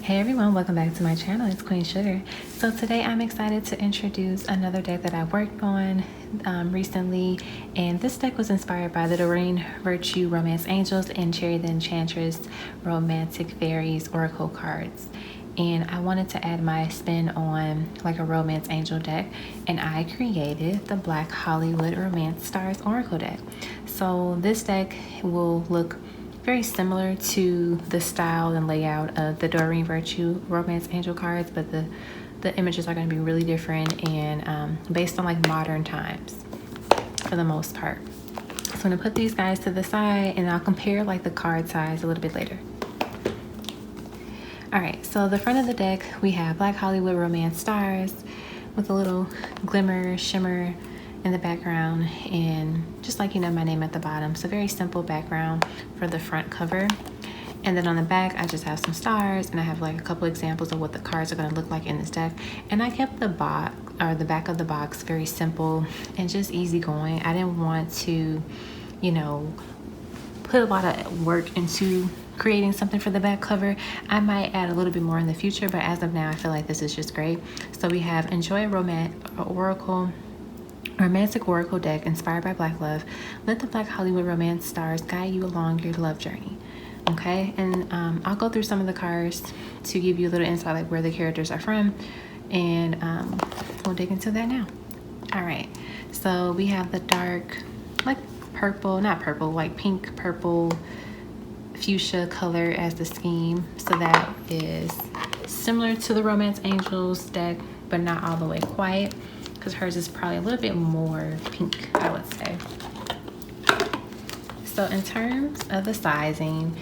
Hey everyone, welcome back to my channel. It's Queen Sugar. So today I'm excited to introduce another deck that I worked on recently, and this deck was inspired by the Doreen Virtue Romance Angels and Cherry the Enchantress Romantic Fairies Oracle cards. And I wanted to add my spin on like a romance angel deck, and I created the Black Hollywood Romance Stars Oracle deck. So this deck will look very similar to the style and layout of the Doreen Virtue Romance Angel cards, but the images are going to be really different and based on like modern times for the most part. So I'm going to put these guys to the side and I'll compare like the card size a little bit later. Alright, so the front of the deck we have Black Hollywood Romance Stars with a little glimmer, shimmer in the background, and just like my name at the bottom. So very simple background for the front cover. And then on the back I just have some stars, and I have like a couple examples of what the cards are going to look like in this deck. And I kept the box, or the back of the box, very simple and just easygoing. I didn't want to put a lot of work into creating something for the back cover. I might add a little bit more in the future, but as of now I feel like this is just great. So we have Enjoy Romantic Oracle deck inspired by Black love. Let the Black Hollywood Romance Stars guide you along your love journey. Okay, and I'll go through some of the cards to give you a little insight like where the characters are from, and we'll dig into that now. All right, so we have the dark, like purple, not purple, like pink, purple, fuchsia color as the scheme. So that is similar to the Romance Angels deck, but not all the way quite, because hers is probably a little bit more pink, I would say. So in terms of the sizing,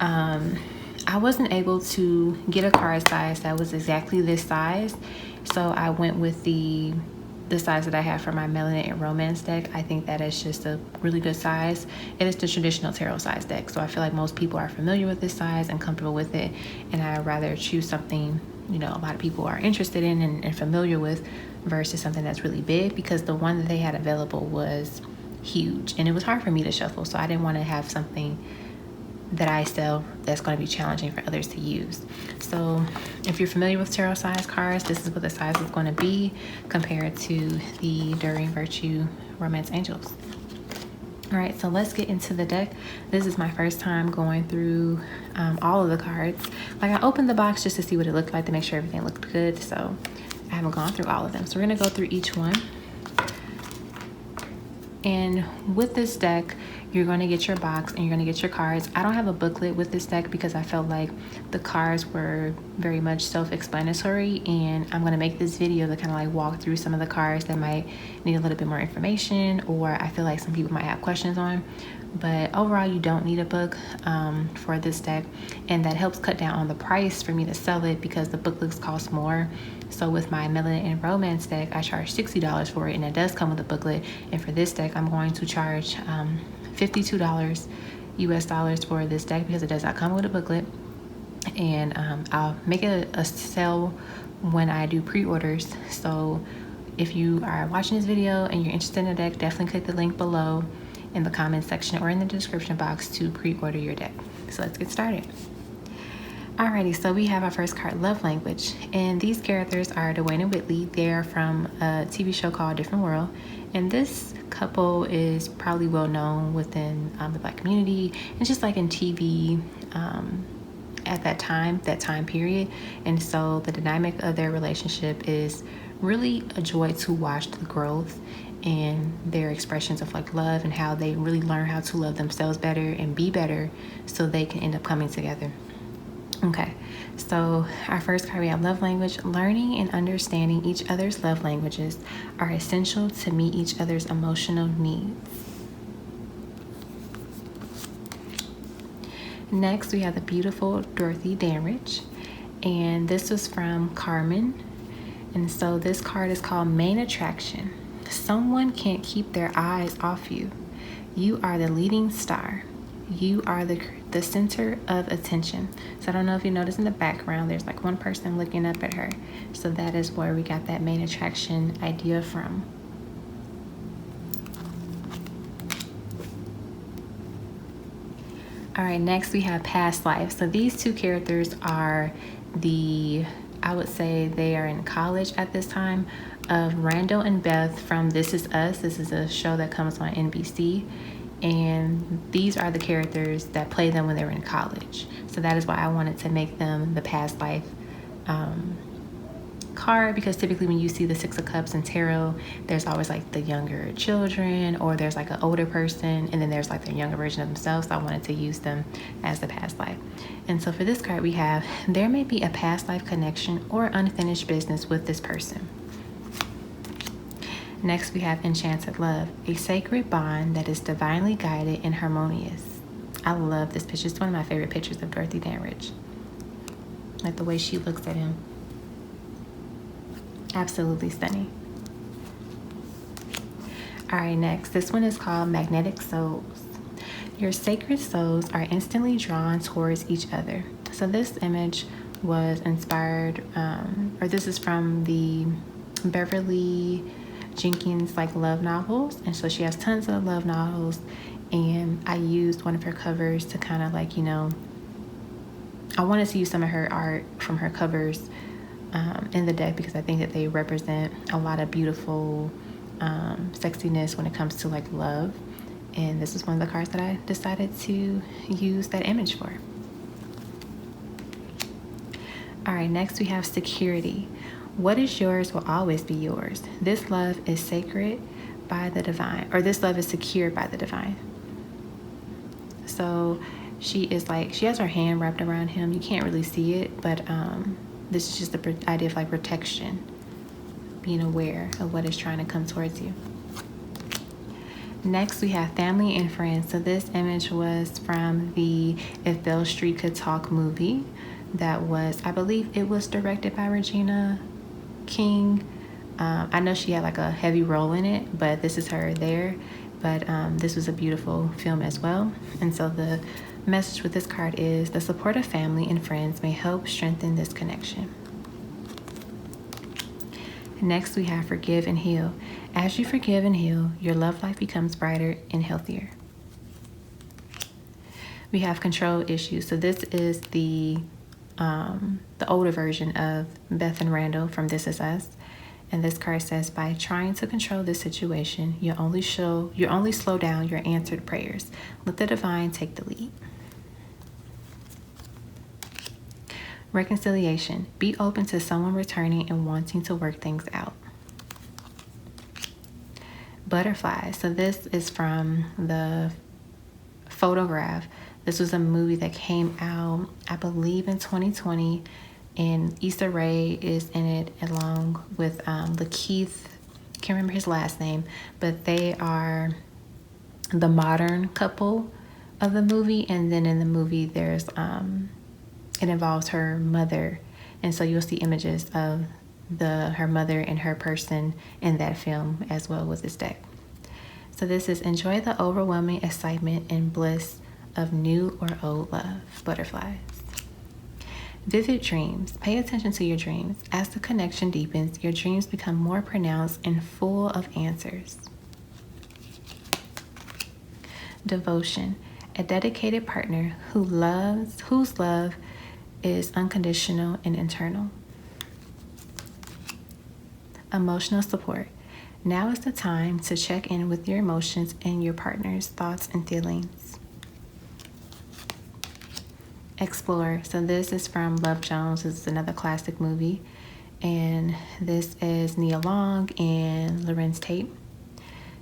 I wasn't able to get a card size that was exactly this size, so I went with the size that I have for my Melanin and Romance deck. I think that is just a really good size. It is the traditional tarot size deck, so I feel like most people are familiar with this size and comfortable with it, and I'd rather choose something a lot of people are interested in and familiar with versus something that's really big, because the one that they had available was huge and it was hard for me to shuffle. So I didn't want to have something that I sell that's going to be challenging for others to use. So if you're familiar with tarot size cards, this is what the size is going to be compared to the Doreen Virtue Romance Angels. All right, so let's get into the deck. This is my first time going through all of the cards. Like, I opened the box just to see what it looked like, to make sure everything looked good. So I haven't gone through all of them. So we're gonna go through each one. And with this deck, you're going to get your box and you're going to get your cards. I don't have a booklet with this deck because I felt like the cards were very much self-explanatory, and I'm going to make this video to kind of like walk through some of the cards that might need a little bit more information, or I feel like some people might have questions on. But overall, you don't need a book for this deck, and that helps cut down on the price for me to sell it, because the booklets cost more. So with my Melanin and Romance deck, I charge $60 for it, and it does come with a booklet. And for this deck, I'm going to charge $52 US dollars for this deck, because it does not come with a booklet. And I'll make it a sale when I do pre-orders. So if you are watching this video and you're interested in the deck, definitely click the link below in the comment section or in the description box to pre-order your deck. So let's get started. Alrighty, so we have our first card, Love Language, and these characters are Dwayne and Whitley. They're from a TV show called Different World, and this couple is probably well known within the Black community and just like in TV at that time period. And so the dynamic of their relationship is really a joy to watch the growth and their expressions of like love, and how they really learn how to love themselves better and be better so they can end up coming together. Okay, so our first card, we have Love Language. Learning and understanding each other's love languages are essential to meet each other's emotional needs. Next, we have the beautiful Dorothy Damage, and this was from Carmen. And so this card is called Main Attraction. Someone can't keep their eyes off you. You are the leading star. You are the center of attention. So I don't know if you notice in the background, there's like one person looking up at her. So that is where we got that main attraction idea from. All right, next we have past life. So these two characters are I would say they are in college at this time, of Randall and Beth from This Is Us. This is a show that comes on NBC. And these are the characters that play them when they were in college. So that is why I wanted to make them the past life card, because typically when you see the Six of Cups in tarot, there's always like the younger children, or there's like an older person, and then there's like the younger version of themselves. So I wanted to use them as the past life. And so for this card we have, there may be a past life connection or unfinished business with this person. Next we have Enchanted Love, a sacred bond that is divinely guided and harmonious. I love this picture. It's one of my favorite pictures of Dorothy Damage. Like the way she looks at him. Absolutely stunning. All right, next. This one is called Magnetic Souls. Your sacred souls are instantly drawn towards each other. So this image was inspired, or this is from the Beverly Jenkins like love novels. And so she has tons of love novels. And I used one of her covers to kind of like, I wanted to use some of her art from her covers in the deck, because I think that they represent a lot of beautiful sexiness when it comes to like love. And this is one of the cards that I decided to use that image for. All right, next we have Security. What is yours will always be yours. This love is sacred by the divine, or this love is secured by the divine. So she has her hand wrapped around him. You can't really see it, but this is just the idea of like protection, being aware of what is trying to come towards you. Next, we have Family and Friends. So this image was from the If Beale Street Could Talk movie that was, I believe it was directed by Regina King. I know she had like a heavy role in it, but this is her there. But this was a beautiful film as well. And so the message with this card is the support of family and friends may help strengthen this connection. Next, we have Forgive and Heal. As you forgive and heal, your love life becomes brighter and healthier. We have Control Issues. So this is the older version of Beth and Randall from This Is Us. And this card says, by trying to control this situation, you only slow down your answered prayers. Let the divine take the lead. Reconciliation. Be open to someone returning and wanting to work things out. Butterflies. So this is from the Photograph. This was a movie that came out, I believe, in 2020. And Issa Rae is in it along with Lakeith. Can't remember his last name, but they are the modern couple of the movie. And then in the movie, there's it involves her mother, and so you'll see images of her mother and her person in that film as well with this deck. So this is enjoy the overwhelming excitement and bliss of new or old love. Butterflies. Vivid dreams. Pay attention to your dreams. As the connection deepens, your dreams become more pronounced and full of answers. Devotion. A dedicated partner whose love is unconditional and internal. Emotional support. Now is the time to check in with your emotions and your partner's thoughts and feelings. Explore. So this is from Love Jones. This is another classic movie. And this is Nia Long and Lorenz Tate.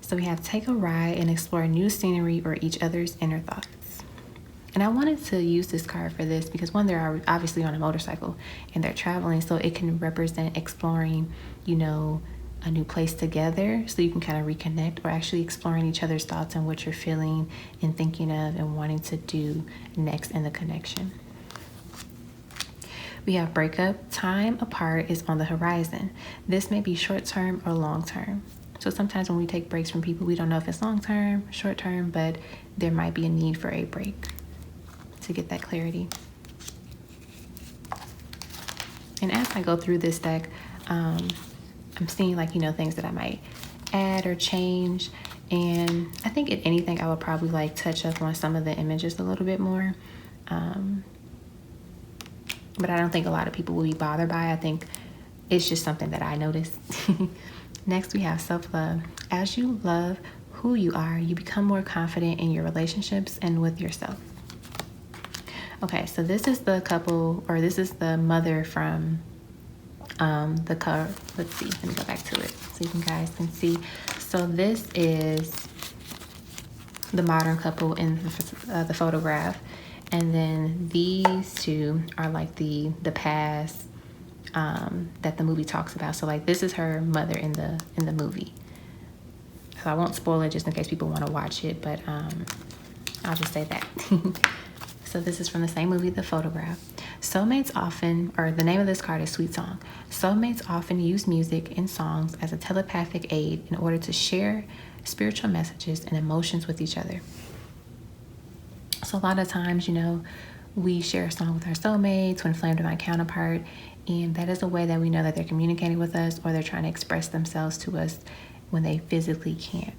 So we have take a ride and explore new scenery or each other's inner thoughts. And I wanted to use this card for this because one, they're obviously on a motorcycle and they're traveling, so it can represent exploring, a new place together, so you can kind of reconnect, or actually exploring each other's thoughts and what you're feeling and thinking of and wanting to do next in the connection. We have breakup. Time apart is on the horizon. This may be short-term or long-term. So sometimes when we take breaks from people, we don't know if it's long-term, short-term, but there might be a need for a break to get that clarity. And as I go through this deck, I'm seeing things that I might add or change. And I think if anything, I would probably like touch up on some of the images a little bit more. But I don't think a lot of people will be bothered by it. I think it's just something that I noticed. Next, we have self-love. As you love who you are, you become more confident in your relationships and with yourself. Okay, so this is the couple, or this is the mother from the cover. Let's see, let me go back to it so you guys can see. So this is the modern couple in the photograph, and then these two are like the past that the movie talks about. So like this is her mother in the movie. So I won't spoil it just in case people want to watch it, but I'll just say that. So this is from the same movie, The Photograph. Soulmates often, or the name of this card is Sweet Song. Soulmates often use music and songs as a telepathic aid in order to share spiritual messages and emotions with each other. So a lot of times, you know, we share a song with our soulmate, twin flame divine counterpart, and that is a way that we know that they're communicating with us, or they're trying to express themselves to us when they physically can't.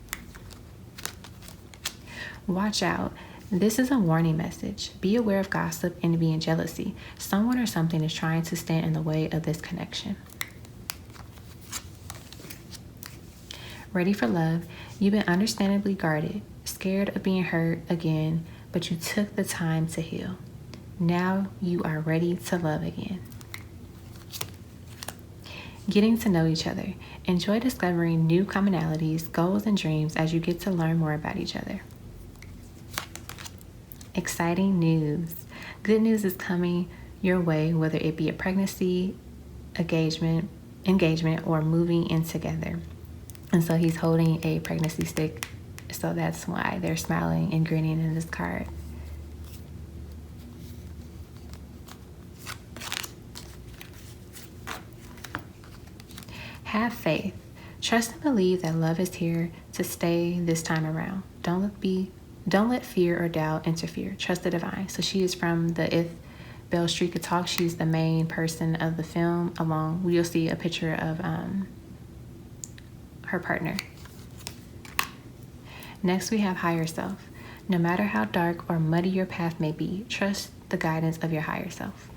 Watch out. This is a warning message. Be aware of gossip, envy, and jealousy. Someone or something is trying to stand in the way of this connection. Ready for love. You've been understandably guarded, scared of being hurt again, but you took the time to heal. Now you are ready to love again. Getting to know each other. Enjoy discovering new commonalities, goals, and dreams as you get to learn more about each other. Exciting news. Good news is coming your way, whether it be a pregnancy, engagement, or moving in together. And so he's holding a pregnancy stick, so that's why they're smiling and grinning in this card. Have faith. Trust and believe that love is here to stay this time around. Don't let fear or doubt interfere. Trust the divine. So she is from the If Beale Street Could Talk. She's the main person of the film. You'll see a picture of her partner. Next, we have higher self. No matter how dark or muddy your path may be, trust the guidance of your higher self.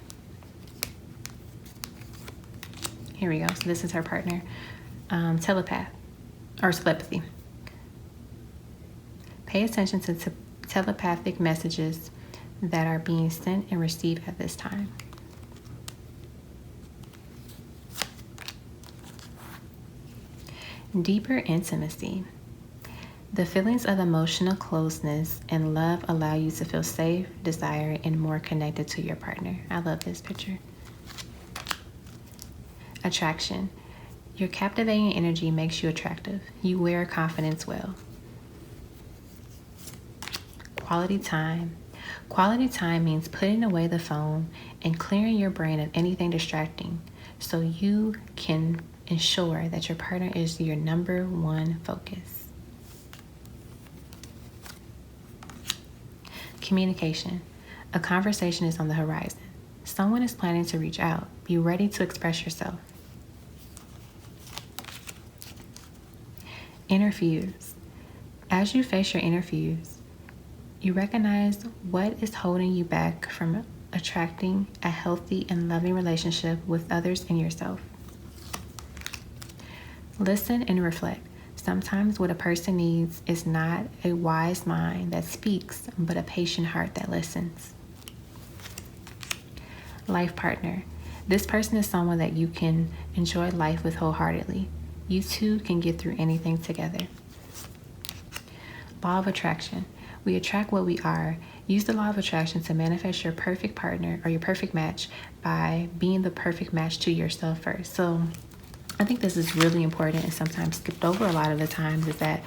Here we go. So this is her partner. Telepath or telepathy. Pay attention to telepathic messages that are being sent and received at this time. Deeper intimacy. The feelings of emotional closeness and love allow you to feel safe, desired, and more connected to your partner. I love this picture. Attraction. Your captivating energy makes you attractive. You wear confidence well. Quality time. Quality time means putting away the phone and clearing your brain of anything distracting so you can ensure that your partner is your number one focus. Communication. A conversation is on the horizon. Someone is planning to reach out. Be ready to express yourself. Inner fuse. As you face your inner fuse, you recognize what is holding you back from attracting a healthy and loving relationship with others and yourself. Listen and reflect. Sometimes what a person needs is not a wise mind that speaks, but a patient heart that listens. Life partner. This person is someone that you can enjoy life with wholeheartedly. You two can get through anything together. Law of attraction. We attract what we are. Use the law of attraction to manifest your perfect partner or your perfect match by being the perfect match to yourself first. So I think this is really important and sometimes skipped over a lot of the times, is that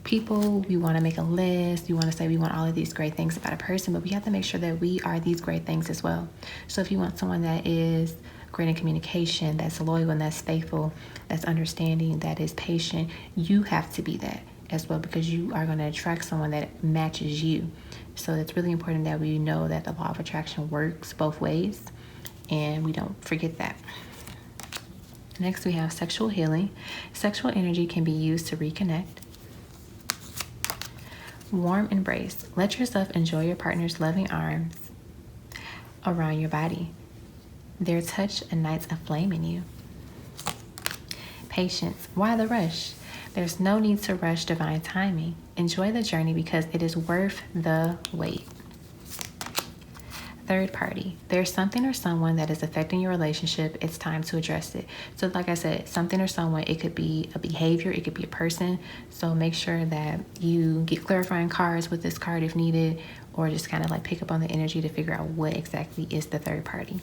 people, we want to make a list. We want to say we want all of these great things about a person, but we have to make sure that we are these great things as well. So if you want someone that is great in communication, that's loyal and that's faithful, that's understanding, that is patient, you have to be that as well, because you are going to attract someone that matches you. So it's really important that we know that the law of attraction works both ways, and we don't forget that. Next, we have sexual healing. Sexual energy can be used to reconnect. Warm embrace. Let yourself enjoy your partner's loving arms around your body. Their touch ignites a flame in you. Patience. Why the rush? There's no need to rush divine timing. Enjoy the journey because it is worth the wait. Third party. There's something or someone that is affecting your relationship. It's time to address it. So like I said, something or someone, it could be a behavior, it could be a person. So make sure that you get clarifying cards with this card if needed, or just kind of like pick up on the energy to figure out what exactly is the third party.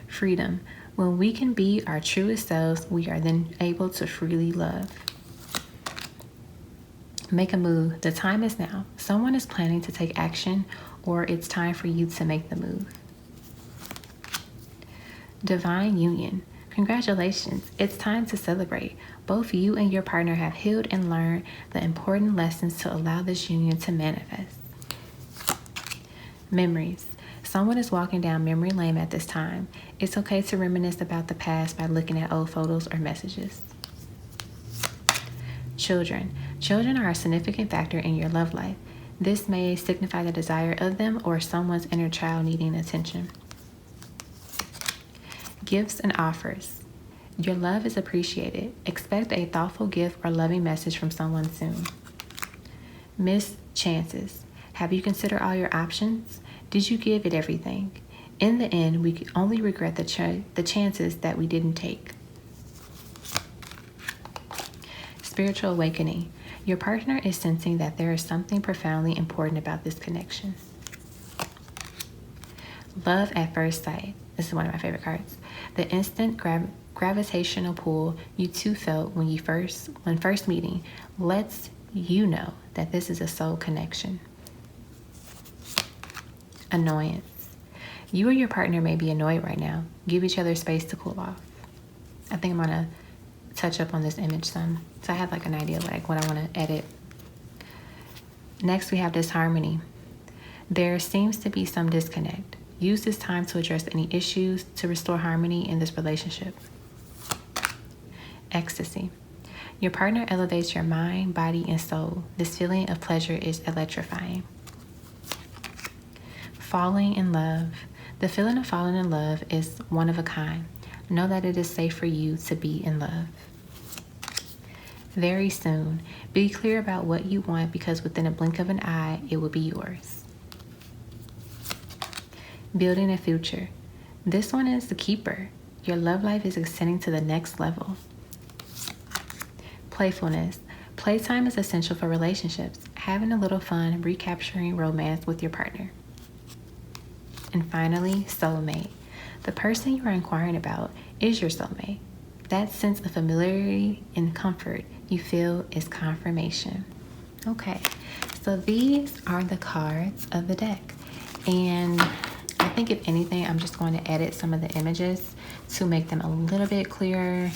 Freedom. When we can be our truest selves, we are then able to freely love. Make a move. The time is now. Someone is planning to take action, or it's time for you to make the move. Divine union. Congratulations. It's time to celebrate. Both you and your partner have healed and learned the important lessons to allow this union to manifest. Memories. Someone is walking down memory lane at this time. It's okay to reminisce about the past by looking at old photos or messages. Children. Children are a significant factor in your love life. This may signify the desire of them or someone's inner child needing attention. Gifts and offers. Your love is appreciated. Expect a thoughtful gift or loving message from someone soon. Missed chances. Have you considered all your options? Did you give it everything? In the end, we only regret the chances that we didn't take. Spiritual awakening. Your partner is sensing that there is something profoundly important about this connection. Love at first sight. This is one of my favorite cards. The instant gravitational pull you two felt when first meeting lets you know that this is a soul connection. Annoyance. You or your partner may be annoyed right now. Give each other space to cool off. I think I'm gonna touch up on this image some. So I have like an idea of like what I want to edit. Next we have disharmony. There seems to be some disconnect. Use this time to address any issues to restore harmony in this relationship. Ecstasy. Your partner elevates your mind, body, and soul. This feeling of pleasure is electrifying. Falling in love. The feeling of falling in love is one of a kind. Know that it is safe for you to be in love. Very soon. Be clear about what you want because within a blink of an eye, it will be yours. Building a future. This one is the keeper. Your love life is extending to the next level. Playfulness. Playtime is essential for relationships. Having a little fun, recapturing romance with your partner. And finally, soulmate. The person you are inquiring about is your soulmate. That sense of familiarity and comfort you feel is confirmation. Okay, so these are the cards of the deck. And I think if anything, I'm just going to edit some of the images to make them a little bit clearer.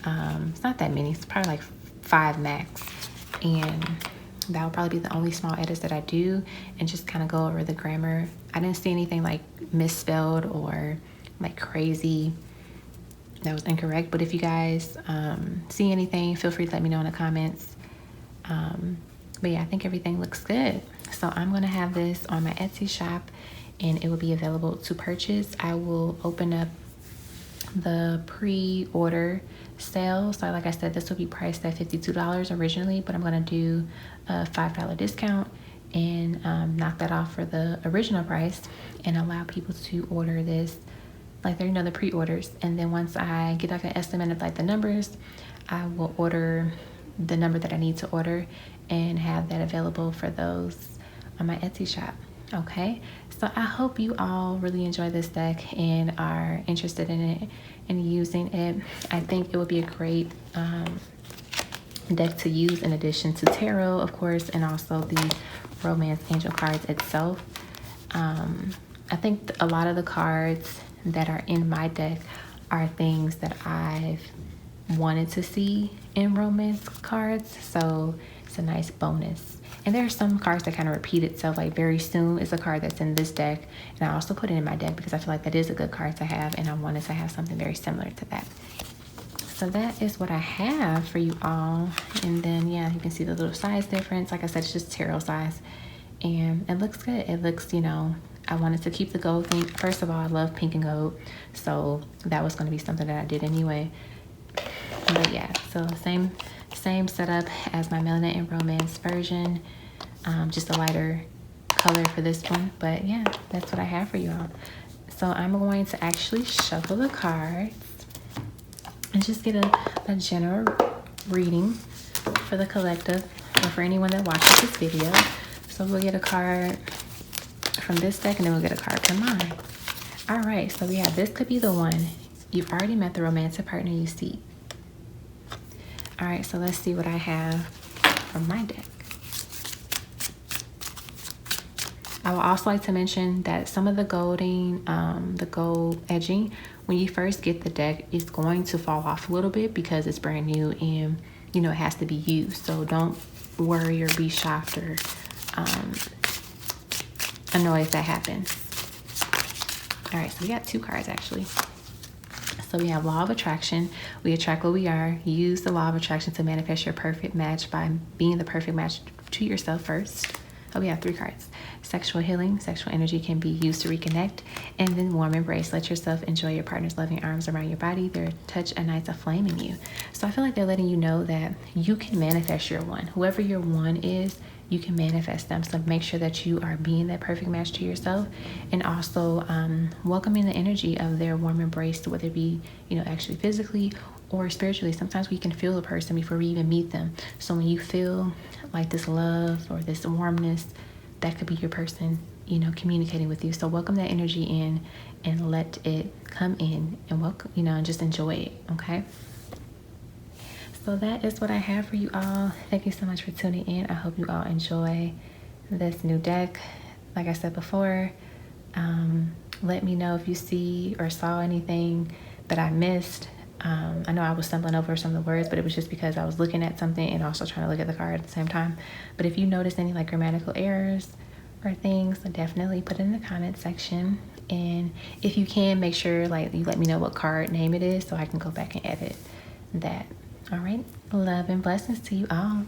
It's not that many, it's probably like 5 max. And that will probably be the only small edits that I do, and just kind of go over the grammar. I didn't see anything like misspelled or like crazy that was incorrect, but if you guys see anything, feel free to let me know in the comments. But yeah, I think everything looks good. So I'm gonna have this on my Etsy shop and it will be available to purchase. I will open up the pre-order sale. So like I said, this will be priced at $52 originally, but I'm gonna do a $5 discount and knock that off for the original price and allow people to order this like they're, you know, the pre-orders. And then once I get like an estimate of like the numbers, I will order the number that I need to order and have that available for those on my Etsy shop. Okay, so I hope you all really enjoy this deck and are interested in it and using it. I think it would be a great deck to use in addition to tarot, of course, and also the romance angel cards itself. I think a lot of the cards that are in my deck are things that I've wanted to see in romance cards, so it's a nice bonus. And there are some cards that kind of repeat itself, like Very Soon is a card that's in this deck, and I also put it in my deck because I feel like that is a good card to have, and I wanted to have something very similar to that. So that is what I have for you all. And then, yeah, you can see the little size difference. Like I said, it's just tarot size. And it looks good. It looks, you know, I wanted to keep the gold thing. First of all, I love pink and gold. So that was going to be something that I did anyway. But yeah, so same setup as my Melanin and Romance version. Just a lighter color for this one. But yeah, that's what I have for you all. So I'm going to actually shuffle the cards and just get a general reading for the collective or for anyone that watches this video. So we'll get a card from this deck and then we'll get a card from mine. All right, so yeah, this could be the one. You've already met the romantic partner you seek. All right, so let's see what I have from my deck. I would also like to mention that some of the golding, the gold edging, when you first get the deck, it's going to fall off a little bit because it's brand new and, you know, it has to be used. So don't worry or be shocked or annoyed if that happens. All right, so we got two cards actually. So we have Law of Attraction. We attract what we are. Use the Law of Attraction to manifest your perfect match by being the perfect match to yourself first. Oh, we have three cards. Sexual healing. Sexual energy can be used to reconnect. And then warm embrace. Let yourself enjoy your partner's loving arms around your body. Their touch ignites a flame in you. So I feel like they're letting you know that you can manifest your one. Whoever your one is, you can manifest them. So make sure that you are being that perfect match to yourself, and also welcoming the energy of their warm embrace, whether it be, you know, actually physically or spiritually. Sometimes we can feel a person before we even meet them. So when you feel like this love or this warmness, that could be your person, you know, communicating with you. So welcome that energy in and let it come in and welcome, you know, and just enjoy it. Okay. So that is what I have for you all. Thank you so much for tuning in. I hope you all enjoy this new deck. Like I said before, let me know if you see or saw anything that I missed. I know I was stumbling over some of the words, but it was just because I was looking at something and also trying to look at the card at the same time. But if you notice any like grammatical errors or things, definitely put it in the comment section. And if you can, make sure like you let me know what card name it is so I can go back and edit that. All right, love and blessings to you all.